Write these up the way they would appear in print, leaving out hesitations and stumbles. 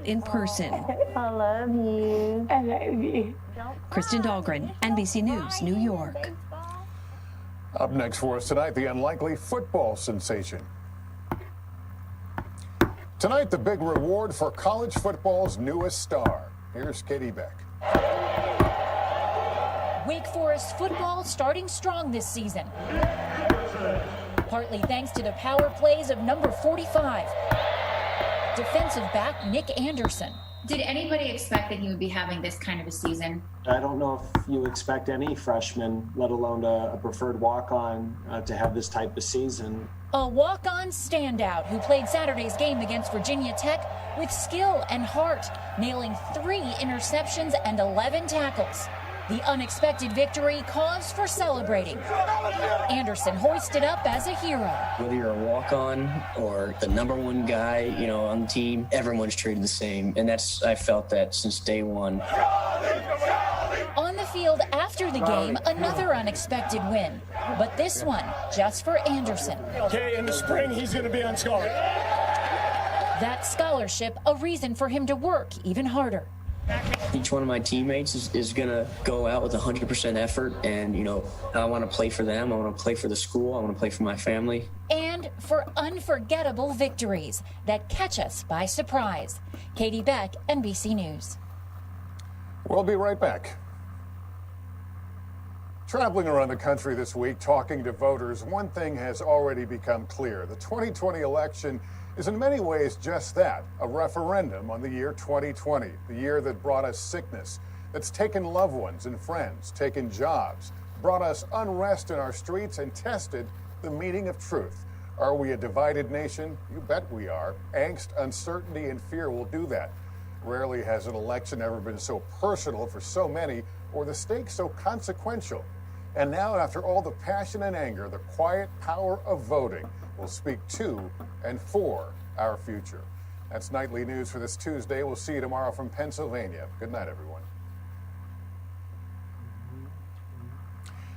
it in person. I love you. I love you. Kristen Dahlgren, NBC News, New York. Up next for us tonight, the unlikely football sensation. Tonight, the big reward for college football's newest star. Here's Katie Beck. Wake Forest football starting strong this season, partly thanks to the power plays of number 45, defensive back Nick Anderson. Did anybody expect that he would be having this kind of a season? I don't know if you expect any freshman, let alone a preferred walk-on, to have this type of season. A walk-on standout who played Saturday's game against Virginia Tech with skill and heart, nailing 3 interceptions and 11 tackles. The unexpected victory cause for celebrating. Anderson hoisted up as a hero. Whether you're a walk-on or the #1 guy, on the team, everyone's treated the same. And I felt that since day one. On the field after the game, another unexpected win. But this one, just for Anderson. Okay, in the spring, he's going to be on scholarship. That scholarship, a reason for him to work even harder. Each one of my teammates is going to go out with 100% effort, and, I want to play for them, I want to play for the school, I want to play for my family. And for unforgettable victories that catch us by surprise. Katie Beck, NBC News. We'll be right back. Traveling around the country this week, talking to voters, one thing has already become clear. The 2020 election is in many ways just that, a referendum on the year 2020, the year that brought us sickness, that's taken loved ones and friends, taken jobs, brought us unrest in our streets, and tested the meaning of truth. Are we a divided nation? You bet we are. Angst, uncertainty, and fear will do that. Rarely has an election ever been so personal for so many, or the stakes so consequential. And now, after all the passion and anger, the quiet power of voting will speak to and for our future. That's Nightly News for this Tuesday. We'll see you tomorrow from Pennsylvania. Good night, everyone.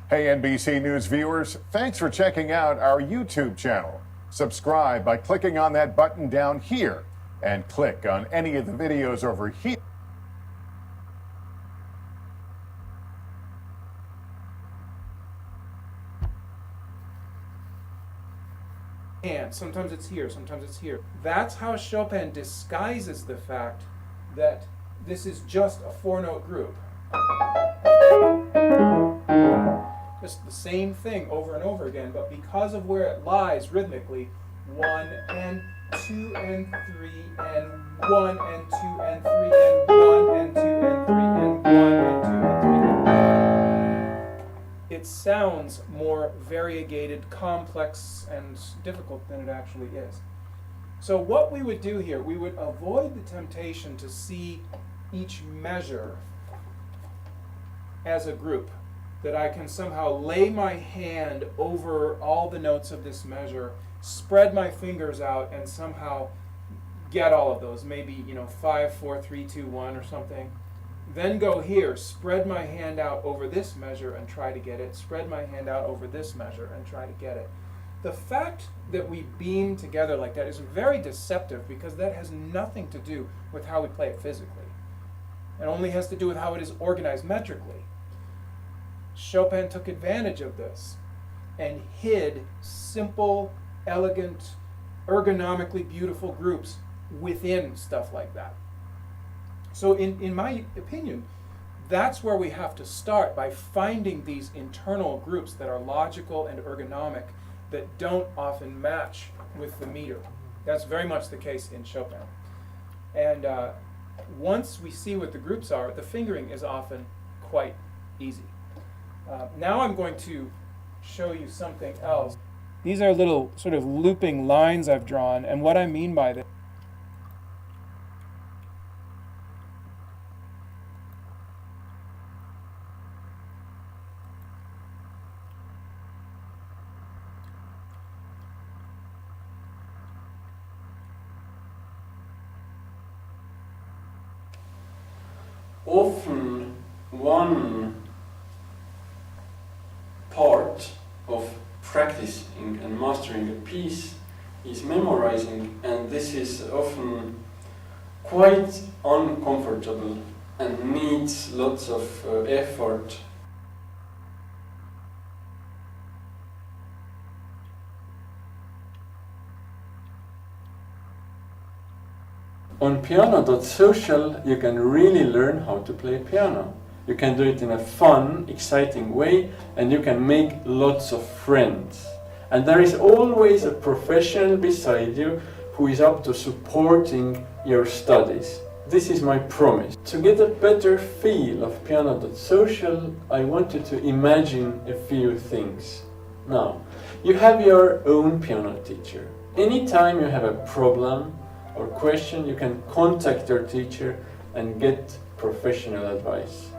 Hey, NBC News viewers, thanks for checking out our YouTube channel. Subscribe by clicking on that button down here and click on any of the videos over here. And sometimes it's here, sometimes it's here. That's how Chopin disguises the fact that this is just a 4-note group. Just the same thing over and over again, but because of where it lies rhythmically, 1 and 2 and 3 and 1 and 2 and 3 and 1 and 2 and 3 and 1 and 2 and 3. It sounds more variegated, complex, and difficult than it actually is. So what we would do here, we would avoid the temptation to see each measure as a group, that I can somehow lay my hand over all the notes of this measure, spread my fingers out, and somehow get all of those, maybe 5, 4, 3, 2, 1 or something. Then go here, spread my hand out over this measure and try to get it, spread my hand out over this measure and try to get it. The fact that we beam together like that is very deceptive, because that has nothing to do with how we play it physically. It only has to do with how it is organized metrically. Chopin took advantage of this and hid simple, elegant, ergonomically beautiful groups within stuff like that. So in my opinion, that's where we have to start, by finding these internal groups that are logical and ergonomic, that don't often match with the meter. That's very much the case in Chopin. And once we see what the groups are, the fingering is often quite easy. Now I'm going to show you something else. These are little sort of looping lines I've drawn, and what I mean by this. Often one part of practicing and mastering a piece is memorizing, and this is often quite uncomfortable and needs lots of effort. On piano.social you can really learn how to play piano. You can do it in a fun, exciting way, and you can make lots of friends. And there is always a professional beside you who is up to supporting your studies. This is my promise. To get a better feel of piano.social, I want you to imagine a few things. Now, you have your own piano teacher. Anytime you have a problem or question, you can contact your teacher and get professional advice.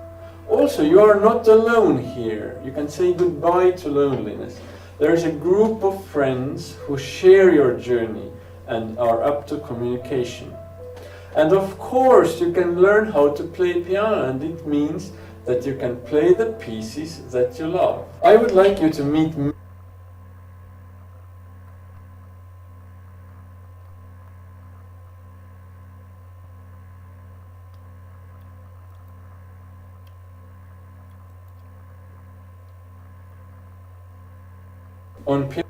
Also, you are not alone here. You can say goodbye to loneliness. There is a group of friends who share your journey and are up to communication. And of course, you can learn how to play piano, and it means that you can play the pieces that you love. I would like you to meet me. On piano.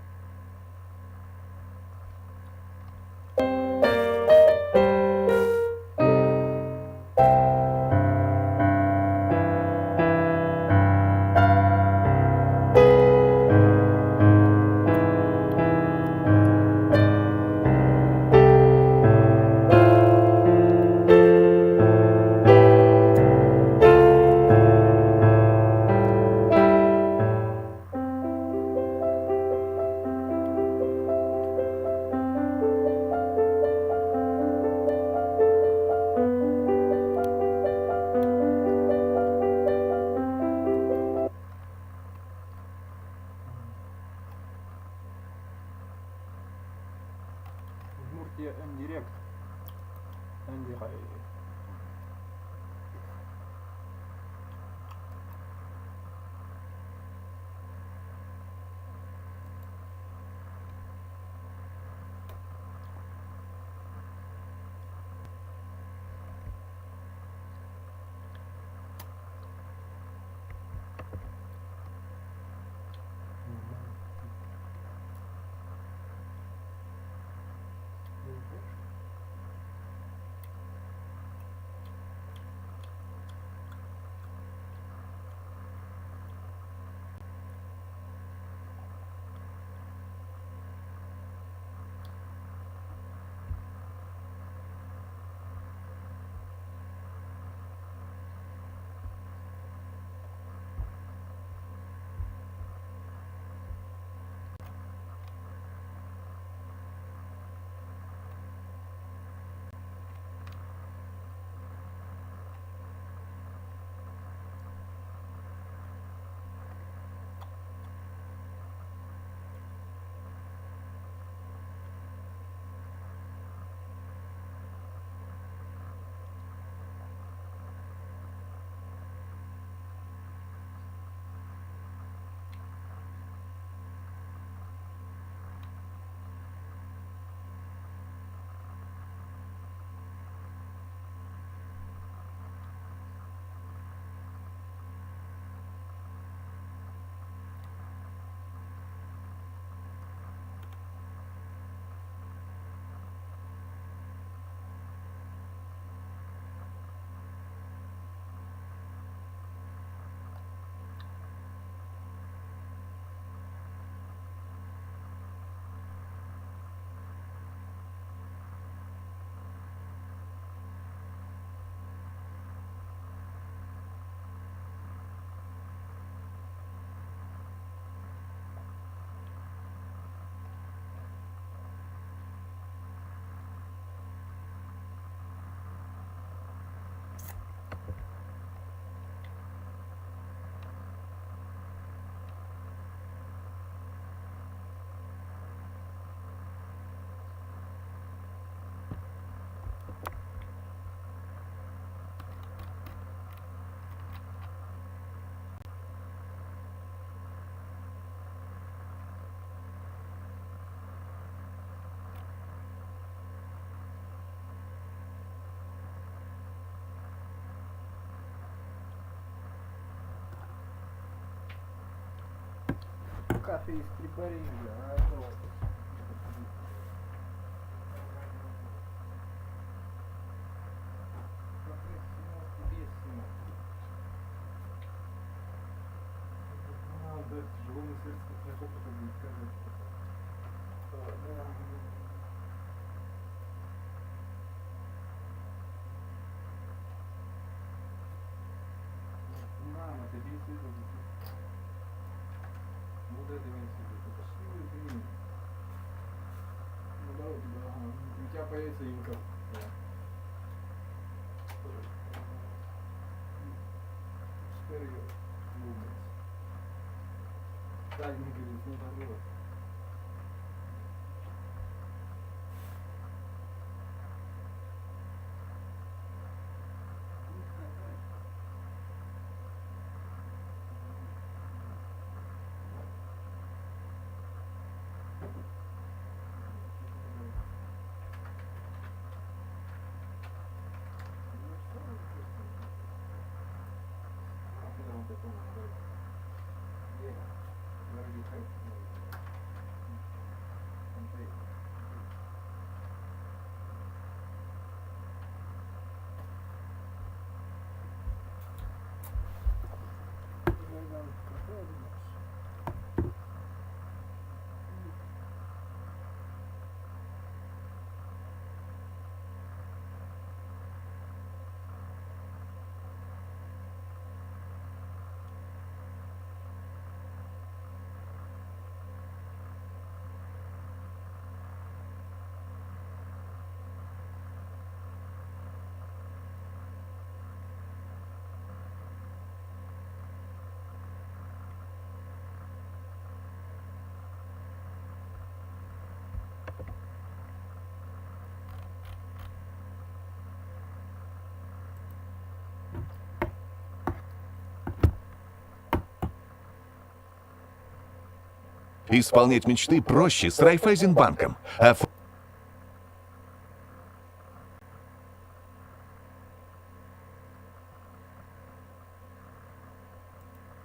Исполнять мечты проще с Райфайзенбанком. I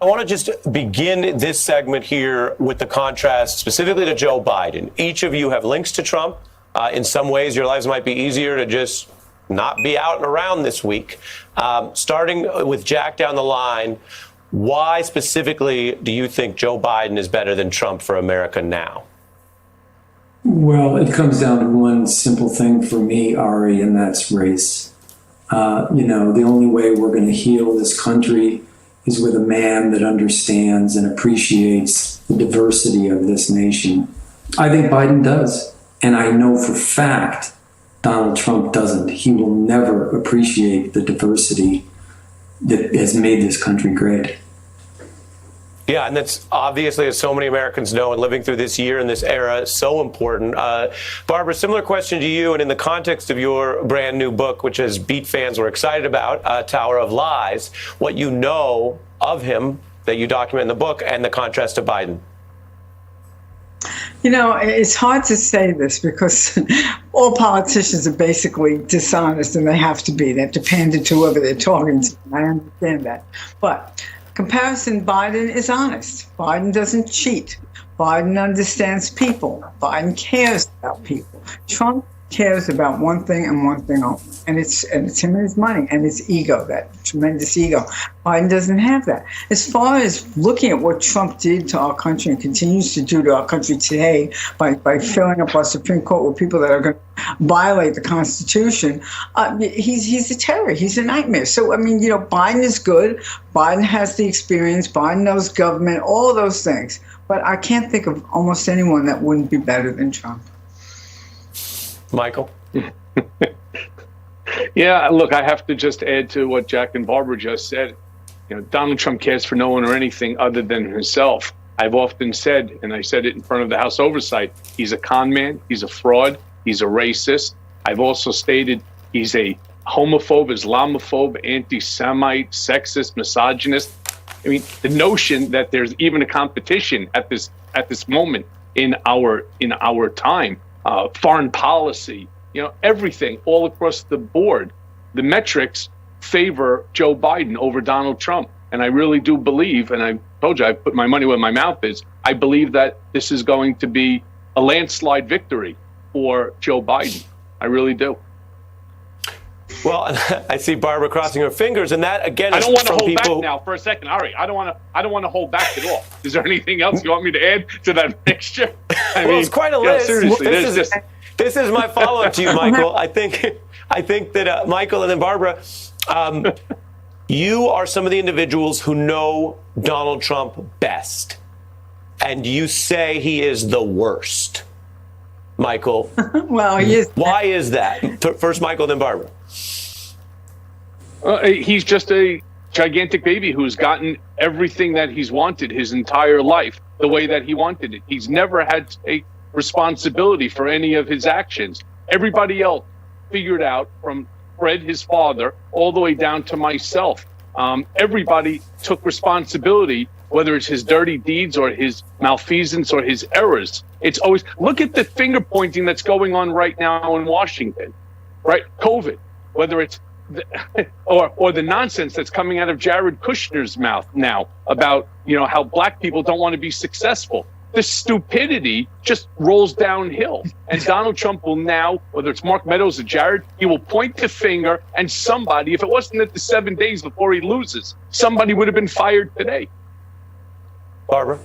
want to just begin this segment here with the contrast specifically to Joe Biden. Each of you have links to Trump. In some ways, your lives might be easier to just not be out and around this week. Starting with Jack down the line, why specifically do you think Joe Biden is better than Trump for America now? Well, it comes down to one simple thing for me, Ari, and that's race. The only way we're going to heal this country is with a man that understands and appreciates the diversity of this nation. I think Biden does, and I know for fact Donald Trump doesn't. He will never appreciate the diversity that has made this country great. Yeah, and that's obviously, as so many Americans know, and living through this year and this era, so important. Barbara, similar question to you, and in the context of your brand new book, which as Beat fans were excited about, Tower of Lies, what you know of him that you document in the book and the contrast to Biden. It's hard to say this because all politicians are basically dishonest, and they have to be. They have to pander to whoever they're talking to. I understand that. But comparison, Biden is honest. Biden doesn't cheat. Biden understands people. Biden cares about people. Trump cares about one thing and one thing only, and it's him and his money and his ego, that tremendous ego. Biden doesn't have that. As far as looking at what Trump did to our country and continues to do to our country today by filling up our Supreme Court with people that are going to violate the Constitution, he's a terror. He's a nightmare. So, Biden is good. Biden has the experience. Biden knows government, all of those things. But I can't think of almost anyone that wouldn't be better than Trump. Michael? Yeah, look, I have to just add to what Jack and Barbara just said. Donald Trump cares for no one or anything other than himself. I've often said, and I said it in front of the House Oversight, he's a con man, he's a fraud, he's a racist. I've also stated he's a homophobe, Islamophobe, anti-Semite, sexist, misogynist. I mean, the notion that there's even a competition at this moment in our time, foreign policy, everything all across the board, the metrics favor Joe Biden over Donald Trump. And I really do believe, and I told you I put my money where my mouth is, I believe that this is going to be a landslide victory for Joe Biden. I really do. Well, I see Barbara crossing her fingers, and that again I is don't want to from hold people. back now for a second, Ari. I don't want to hold back at all. Is there anything else you want me to add to that mixture? Well, it's quite a list. Seriously, This is my follow-up to you, Michael. I think that Michael and then Barbara, you are some of the individuals who know Donald Trump best, and you say he is the worst. Michael, well, he is. Why is that? First, Michael, then Barbara. He's just a gigantic baby who's gotten everything that he's wanted his entire life the way that he wanted it. He's never had to take responsibility for any of his actions. Everybody else figured out, from Fred, his father, all the way down to myself. Everybody took responsibility, whether it's his dirty deeds or his malfeasance or his errors. It's always, look at the finger pointing that's going on right now in Washington, right? COVID, whether it's or the nonsense that's coming out of Jared Kushner's mouth now about, how black people don't want to be successful. The stupidity just rolls downhill. And Donald Trump will now, whether it's Mark Meadows or Jared, he will point the finger, and somebody, if it wasn't at the 7 days before he loses, somebody would have been fired today. Barbara?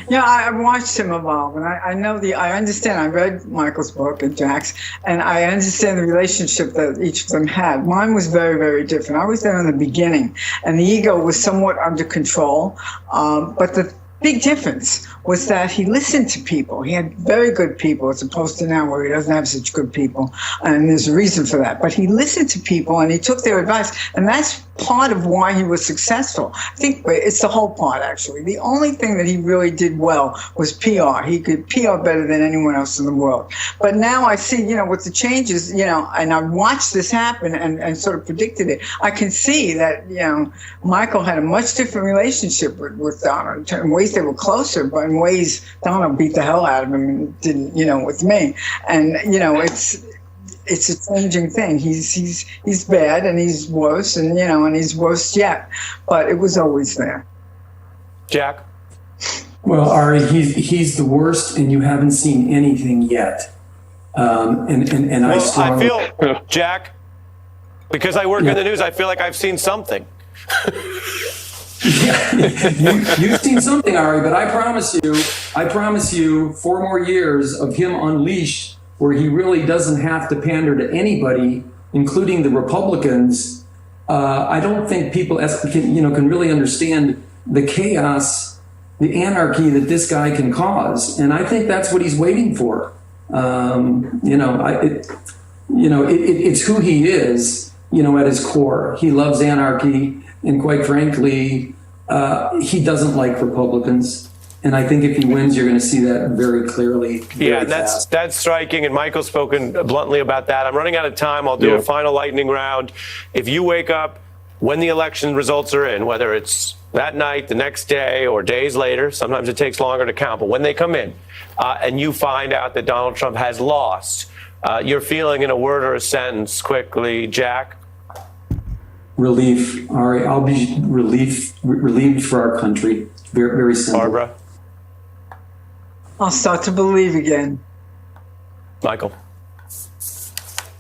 Yeah, I watched him evolve, and I understand. I read Michael's book and Jack's, and I understand the relationship that each of them had. Mine was very, very different. I was there in the beginning, and the ego was somewhat under control, but the big difference was that he listened to people. He had very good people, as opposed to now where he doesn't have such good people, and there's a reason for that. But he listened to people, and he took their advice, and that's part of why he was successful. I think it's the whole part, actually. The only thing that he really did well was PR. He could PR better than anyone else in the world. But now I see, with the changes, and I watched this happen and sort of predicted it, I can see that, Michael had a much different relationship with Donald. In ways they were closer, but in ways Donald beat the hell out of him and didn't, with me. And, it's a changing thing. He's bad, and he's worse, and he's worse yet. But it was always there. Jack? Well, Ari, he's the worst, and you haven't seen anything yet. I feel, Jack, because I work in the news, I feel like I've seen something. You've seen something, Ari, but I promise you 4 more years of him unleashed, where he really doesn't have to pander to anybody, including the Republicans. I don't think people can really understand the chaos, the anarchy that this guy can cause, and I think that's what he's waiting for. It's who he is, at his core. He loves anarchy, and quite frankly, he doesn't like Republicans. And I think if he wins, you're going to see that very clearly. Yeah, that's striking, and Michael's spoken bluntly about that. I'm running out of time. I'll do a final lightning round. If you wake up when the election results are in, whether it's that night, the next day, or days later, sometimes it takes longer to count, but when they come in, and you find out that Donald Trump has lost, your feeling in a word or a sentence quickly, Jack? Relief, Ari. I'll be relieved for our country. Very, very simple. Barbara? I'll start to believe again. Michael?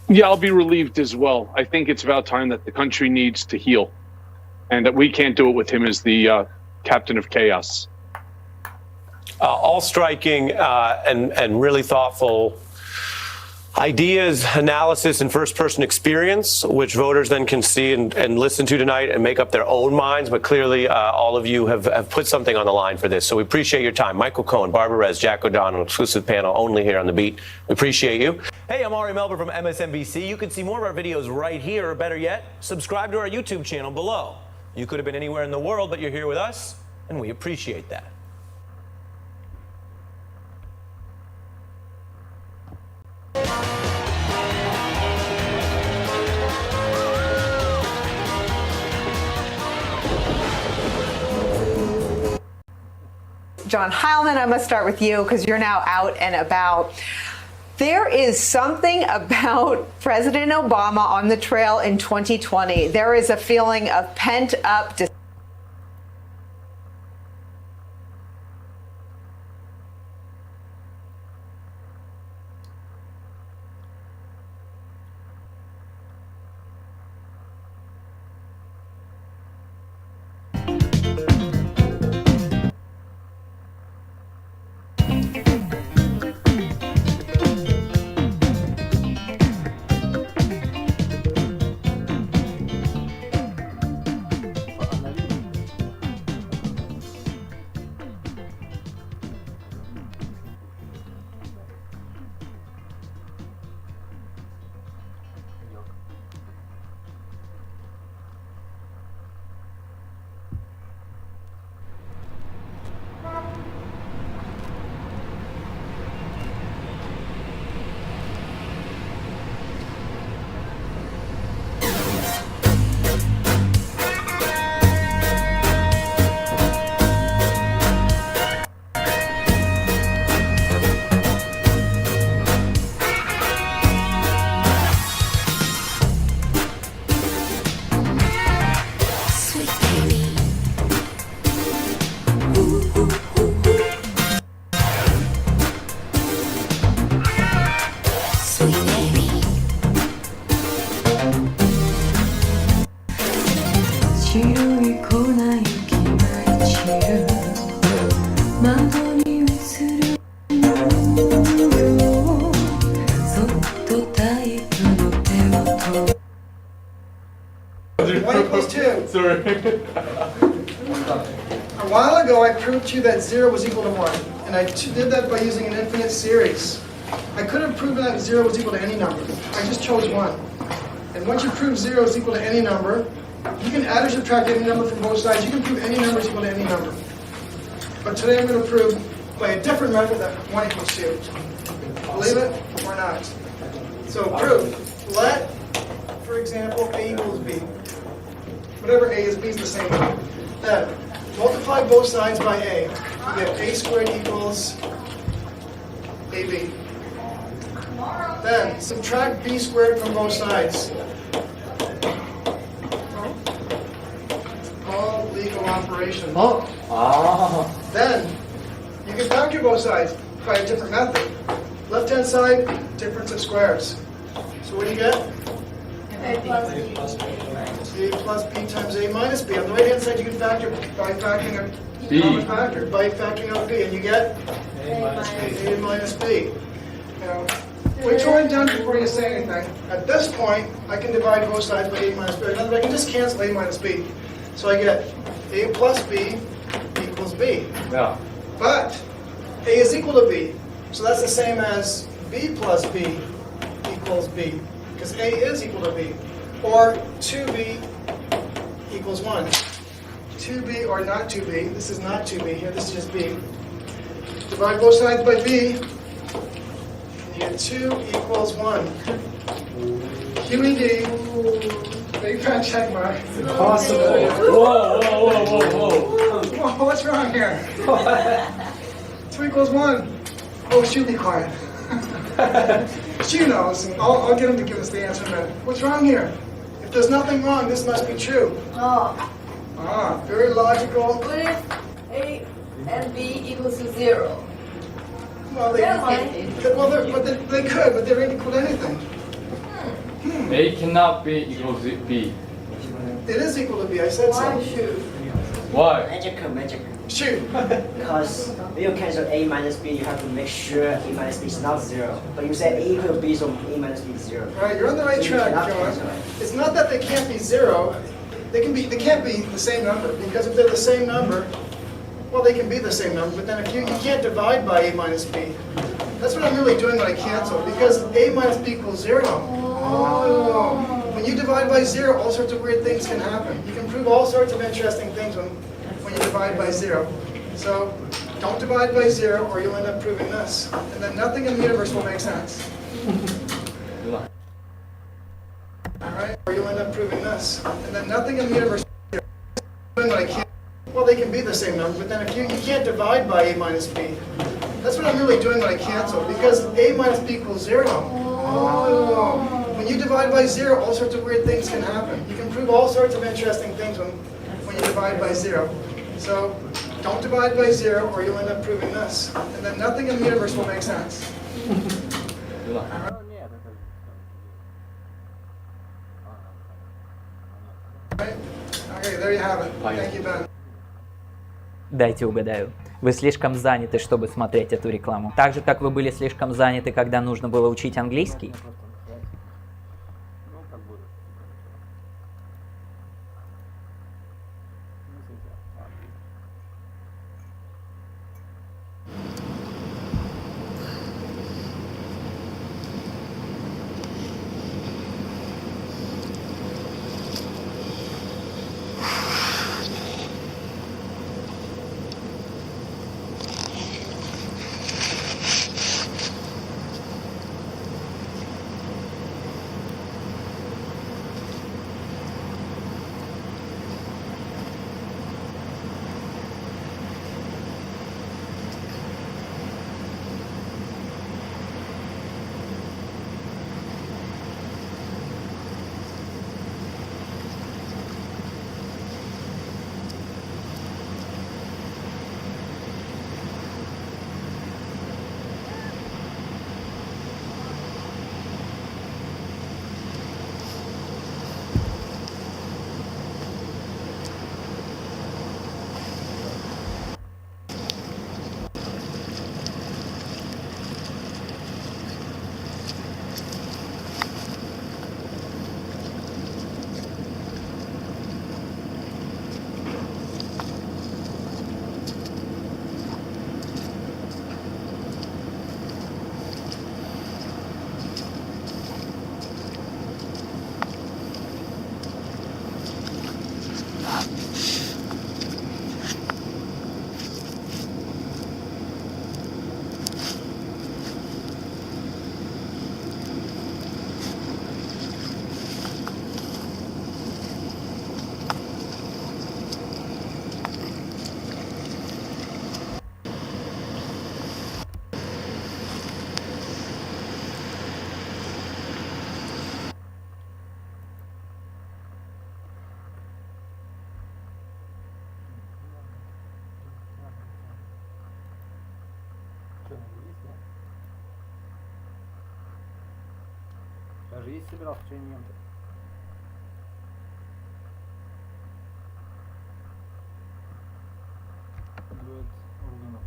Yeah, I'll be relieved as well. I think it's about time that the country needs to heal, and that we can't do it with him as the captain of chaos. All striking and really thoughtful ideas, analysis, and first-person experience, which voters then can see and listen to tonight and make up their own minds. But clearly, all of you have put something on the line for this. So we appreciate your time. Michael Cohen, Barbara Rez, Jack O'Donnell, exclusive panel only here on The Beat. We appreciate you. Hey, I'm Ari Melber from MSNBC. You can see more of our videos right here, or better yet, subscribe to our YouTube channel below. You could have been anywhere in the world, but you're here with us, and we appreciate that. John Heilman, I'm going to start with you because you're now out and about. There is something about President Obama on the trail in 2020. There is a feeling of pent-up A while ago, I proved to you that 0 was equal to 1, and I did that by using an infinite series. I could have proven that 0 was equal to any number. I just chose 1. And once you prove 0 is equal to any number, you can add or subtract any number from both sides. You can prove any number is equal to any number. But today I'm going to prove by a different method that 1 equals 2. Believe it or not. So proof. Let, for example, A equals B. Whatever A is, B is the same thing. Then, multiply both sides by A. You get A squared equals AB. Then, subtract B squared from both sides. All legal operations. Then, you can factor both sides by a different method. Left-hand side, difference of squares. So what do you get? A plus B. A plus B times A minus B. On the right-hand side, you can factor by factoring a common factor, by factoring out B, and you get A minus B. Now, which one done before you say anything? At this point, I can divide both sides by A minus B. In other words, I can just cancel A minus B. So I get A plus B equals B. Yeah. But A is equal to B. So that's the same as B plus B equals B. Because A is equal to B. Or 2B equals 1. 2B or not 2B. This is not 2B here. This is just B. Divide both sides by B. And you get 2 equals 1. QED. Big fat check mark. Impossible. Whoa, whoa, whoa, whoa, whoa. Whoa, what's wrong here? 2 equals 1. Oh, Shu, be quiet. Shu knows. I'll get him to give us the answer in a minute. What's wrong here? If there's nothing wrong, this must be true. Oh. Ah, very logical. What if A and B equals to 0? Well, they could, but they're equal to anything. A cannot be equal to B. It is equal to B. I said so. Why Shu? Why? Magic. Shu. Because when you cancel A minus B, you have to make sure A minus B is not 0. But you say A equal to B, so A minus B is 0. All right, you're on the right track, John. It's not that they can't be 0. They can't be the same number, because if they're the same number, well, they can be the same number. But then if you can't divide by A minus B. That's what I'm really doing when I cancel, because A minus B equals 0. Oh. When you divide by 0, all sorts of weird things can happen. You can prove all sorts of interesting things when you divide by 0. So don't divide by 0 or you'll end up proving this. And then nothing in the universe will make sense. Alright? Or you'll end up proving this. And then nothing in the universe will make sense. Well, they can be the same number, but then if you can't divide by A minus B. That's what I'm really doing when I cancel, because a minus b equals 0. Oh. When you divide by 0, all sorts of weird things can happen. You can prove all sorts of interesting things when you divide by 0. So don't divide by 0 or you'll end up proving this. And then nothing in the universe will make sense. Right? Okay, there you have it. Thank you, Ben. Дайте угадаю. Вы слишком заняты, чтобы смотреть эту рекламу. Так же, как вы были слишком заняты, когда нужно было учить английский? Даже есть собирался что-нибудь. Дуэт органов.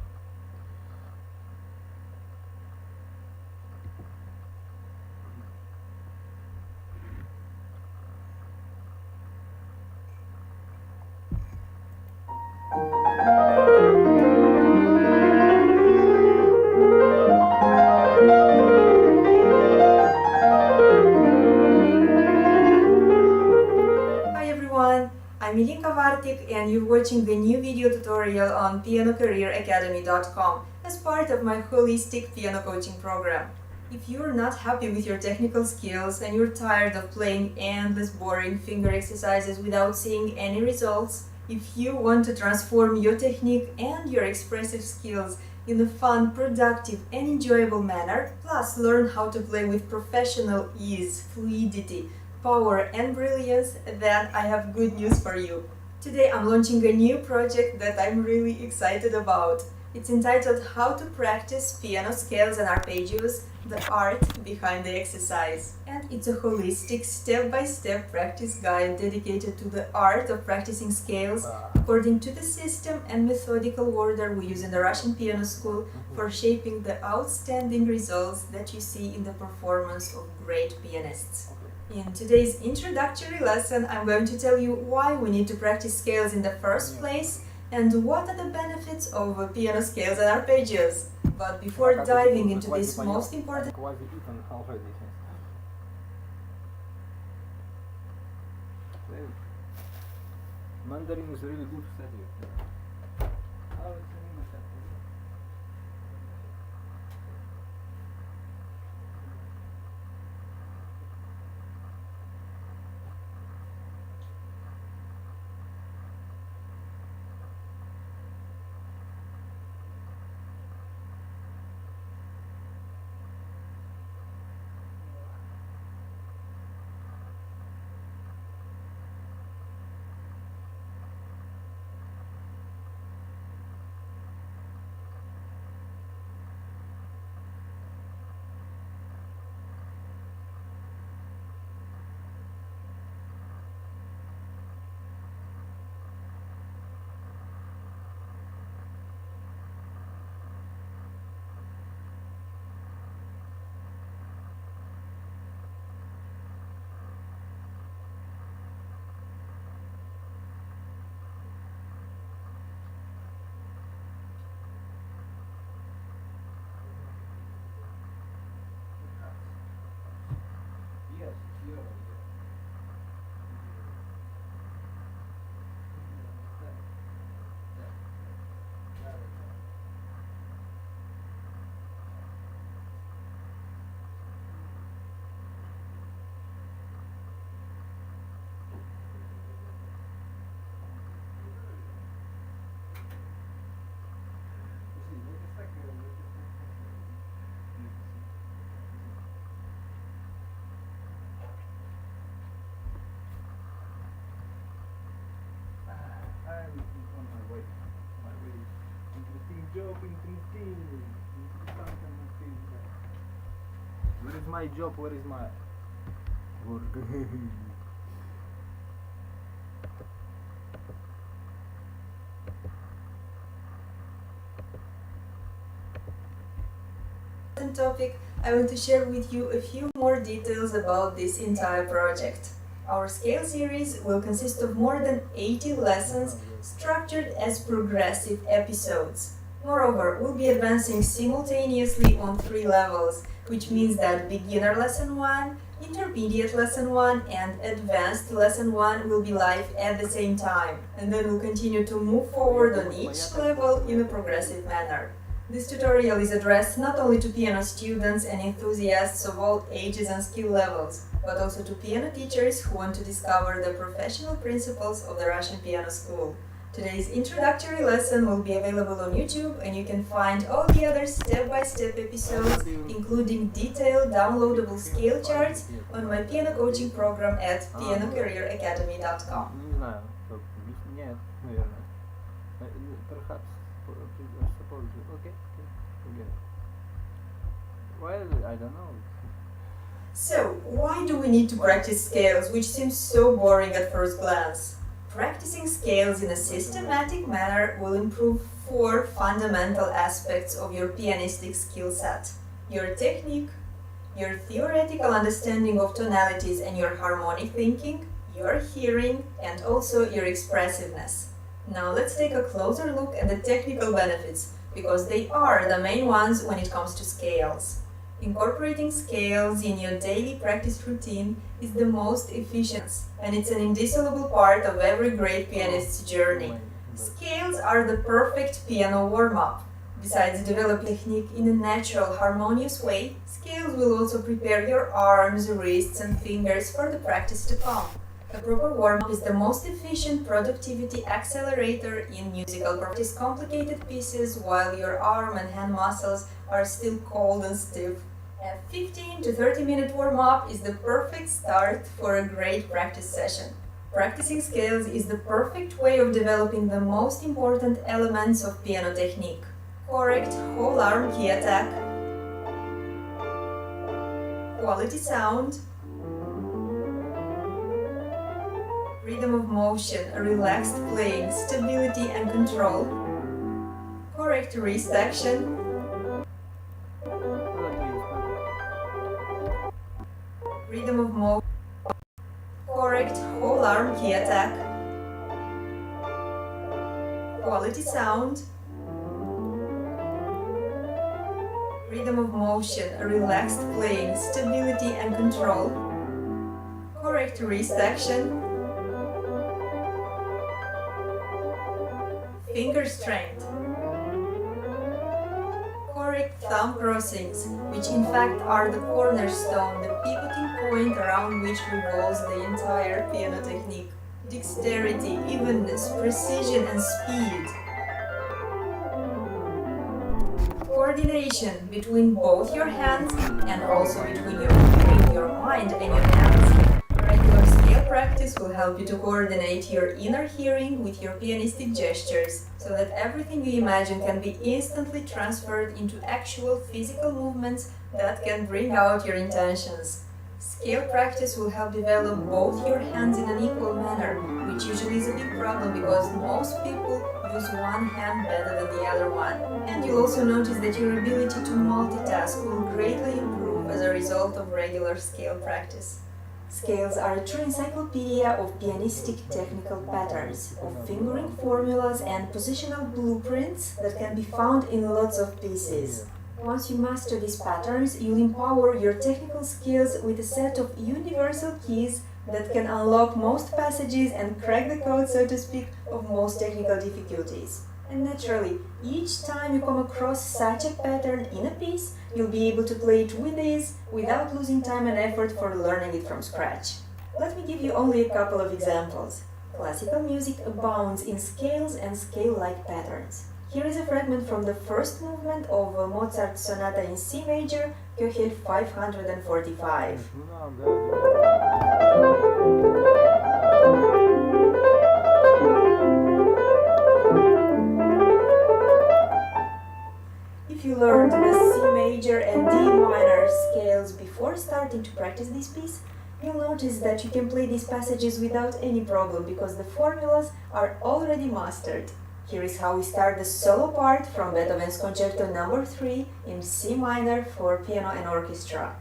And you're watching the new video tutorial on pianocareeracademy.com as part of my holistic piano coaching program. If you're not happy with your technical skills and you're tired of playing endless boring finger exercises without seeing any results, if you want to transform your technique and your expressive skills in a fun, productive and enjoyable manner, plus learn how to play with professional ease, fluidity, power and brilliance, then I have good news for you. Today I'm launching a new project that I'm really excited about. It's entitled How to Practice Piano Scales and Arpeggios, the art behind the exercise. And it's a holistic step-by-step practice guide dedicated to the art of practicing scales according to the system and methodical order we use in the Russian piano school for shaping the outstanding results that you see in the performance of great pianists. In today's introductory lesson, I'm going to tell you why we need to practice scales in the first place and what are the benefits of piano scales and arpeggios. But before diving into this most important... Mandarin is really good study. job interesting. Where is my job? Where is my work? Topic, I want to share with you a few more details about this entire project. Our scale series will consist of more than 80 lessons structured as progressive episodes. Moreover, we'll be advancing simultaneously on 3 levels, which means that beginner lesson 1, intermediate lesson 1 and advanced lesson 1 will be live at the same time, and then we'll continue to move forward on each level in a progressive manner. This tutorial is addressed not only to piano students and enthusiasts of all ages and skill levels, but also to piano teachers who want to discover the professional principles of the Russian piano school. Today's introductory lesson will be available on YouTube, and you can find all the other step-by-step episodes, including detailed downloadable scale charts, on my piano coaching program at pianocareeracademy.com. Не знаю. Нет, наверное. Perhaps. Okay. Well, I don't know. So, why do we need to practice scales, which seems so boring at first glance? Practicing scales in a systematic manner will improve 4 fundamental aspects of your pianistic skill set: your technique, your theoretical understanding of tonalities and your harmonic thinking, your hearing, and also your expressiveness. Now let's take a closer look at the technical benefits, because they are the main ones when it comes to scales. Incorporating scales in your daily practice routine is the most efficient, and it's an indissoluble part of every great pianist's journey. Scales are the perfect piano warm-up. Besides developing technique in a natural, harmonious way, scales will also prepare your arms, wrists and fingers for the practice to come. A proper warm-up is the most efficient productivity accelerator in musical practice complicated pieces while your arm and hand muscles are still cold and stiff. A 15 to 30 minute warm-up is the perfect start for a great practice session. Practicing scales is the perfect way of developing the most important elements of piano technique: correct whole arm key attack, quality sound, freedom of motion, relaxed playing, stability and control, correct wrist action, freedom of motion, correct whole arm key attack, quality sound, freedom of motion, relaxed playing, stability and control, correct wrist action, finger strength, correct thumb crossings, which in fact are the cornerstone, the pivoting point around which revolves the entire piano technique. Dexterity, evenness, precision and speed. Coordination between both your hands and also between your mind and your hands. Regular scale practice will help you to coordinate your inner hearing with your pianistic gestures, so that everything you imagine can be instantly transferred into actual physical movements that can bring out your intentions. Scale practice will help develop both your hands in an equal manner, which usually is a big problem because most people use one hand better than the other one. And you'll also notice that your ability to multitask will greatly improve as a result of regular scale practice. Scales are a true encyclopedia of pianistic technical patterns, of fingering formulas and positional blueprints that can be found in lots of pieces. Once you master these patterns, you'll empower your technical skills with a set of universal keys that can unlock most passages and crack the code, so to speak, of most technical difficulties. And naturally, each time you come across such a pattern in a piece, you'll be able to play it with ease without losing time and effort for learning it from scratch. Let me give you only a couple of examples. Classical music abounds in scales and scale-like patterns. Here is a fragment from the first movement of Mozart's Sonata in C major, Köchel 545. piece, you'll notice that you can play these passages without any problem because the formulas are already mastered. Here is how we start the solo part from Beethoven's Concerto No. 3 in C minor for piano and orchestra.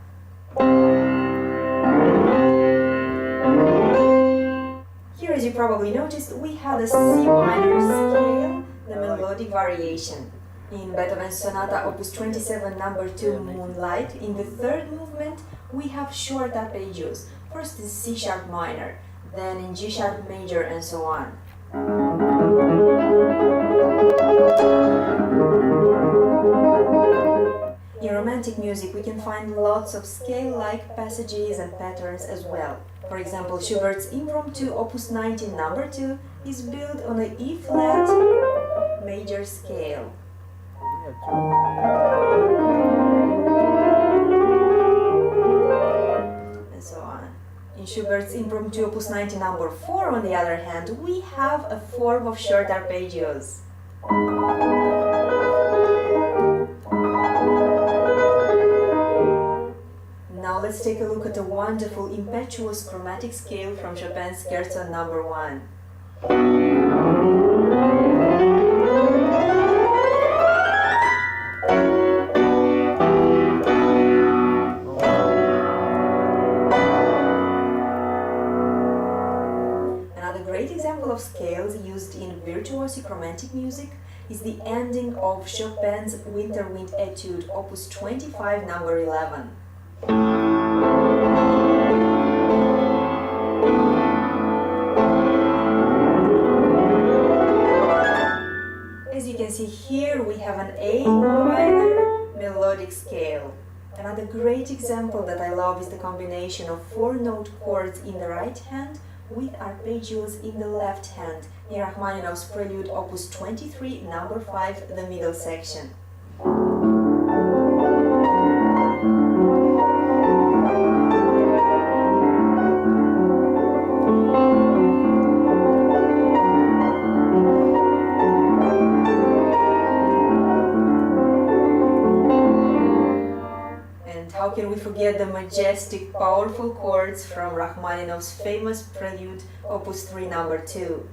Here, as you probably noticed, we had a C minor scale, the melodic variation. In Beethoven's Sonata Opus 27 No. 2 Moonlight, in the third movement, we have short arpeggios. First is C sharp minor, then in G sharp major, and so on. In romantic music, we can find lots of scale-like passages and patterns as well. For example, Schubert's Impromptu Opus 19 No. 2 is built on an E-flat major scale. And so on. In Schubert's Impromptu Opus 19 No. 4, on the other hand, we have a form of short arpeggios. Now let's take a look at a wonderful, impetuous chromatic scale from Chopin's Scherzo No. 1. Another great example of scales used in virtuosic romantic music is the ending of Chopin's Winter Wind Etude, Opus 25 No. 11. As you can see here, we have an A minor melodic scale. Another great example that I love is the combination of 4-note chords in the right hand with arpeggios in the left hand in Rachmaninoff's Prelude Opus 23 No. 5, the middle section. How can we forget the majestic, powerful chords from Rachmaninoff's famous Prelude, Opus 3 No. 2.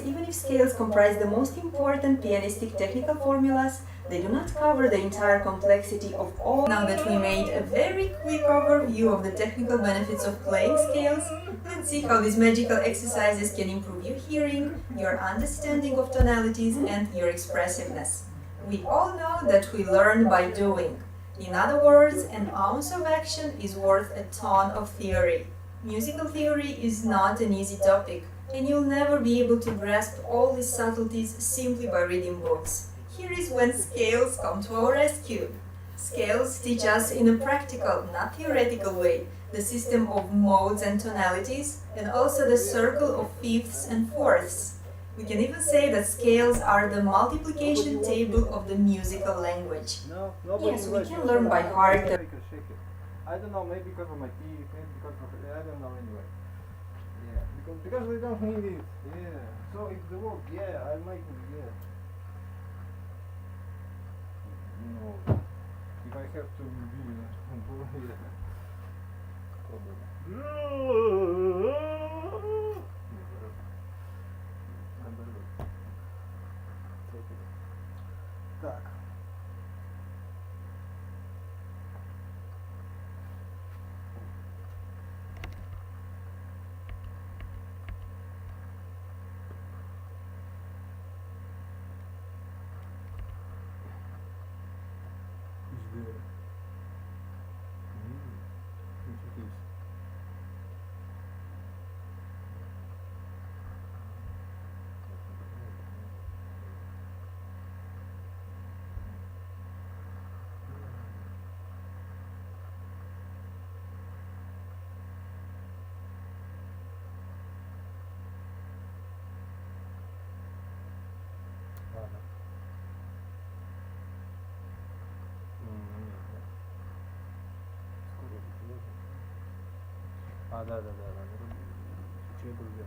Even if scales comprise the most important pianistic technical formulas, they do not cover the entire complexity of all. Now that we made a very quick overview of the technical benefits of playing scales, let's see how these magical exercises can improve your hearing, your understanding of tonalities, and your expressiveness. We all know that we learn by doing. In other words, an ounce of action is worth a ton of theory. Musical theory is not an easy topic, and you'll never be able to grasp all these subtleties simply by reading books. Here is when scales come to our rescue. Scales teach us in a practical, not theoretical way, the system of modes and tonalities, and also the circle of fifths and fourths. We can even say that scales are the multiplication table of the musical language. Yes, we can learn by heart the... I don't know, maybe because of my teeth, maybe because of... I don't know anyway. Yeah, because we don't need it. Yeah. So if the work, yeah, I'll make it, yeah. No. If I have to be Так. А, да. Чего друзья?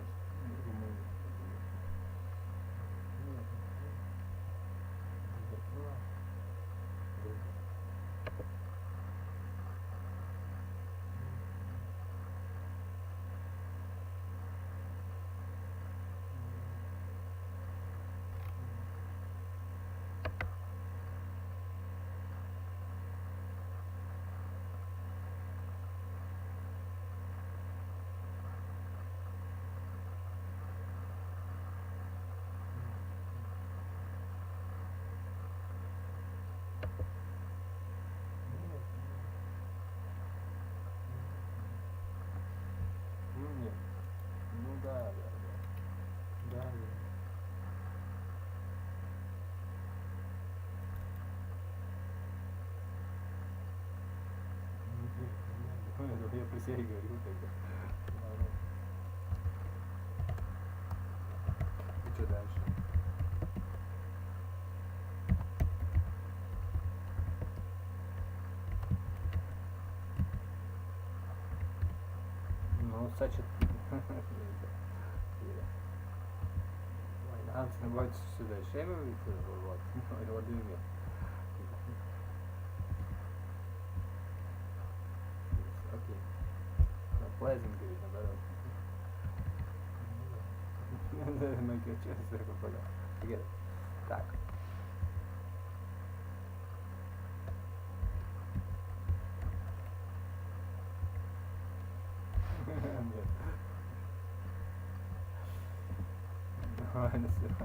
Нет. Ну да. Я про себя и говорил тогда. И что дальше? Ну, значит, what should I shame it or what? What do you mean? Okay. Pleasant говорит, наоборот. Майкл Честер попадал. Forget it. Так. Нет. Давай на себя.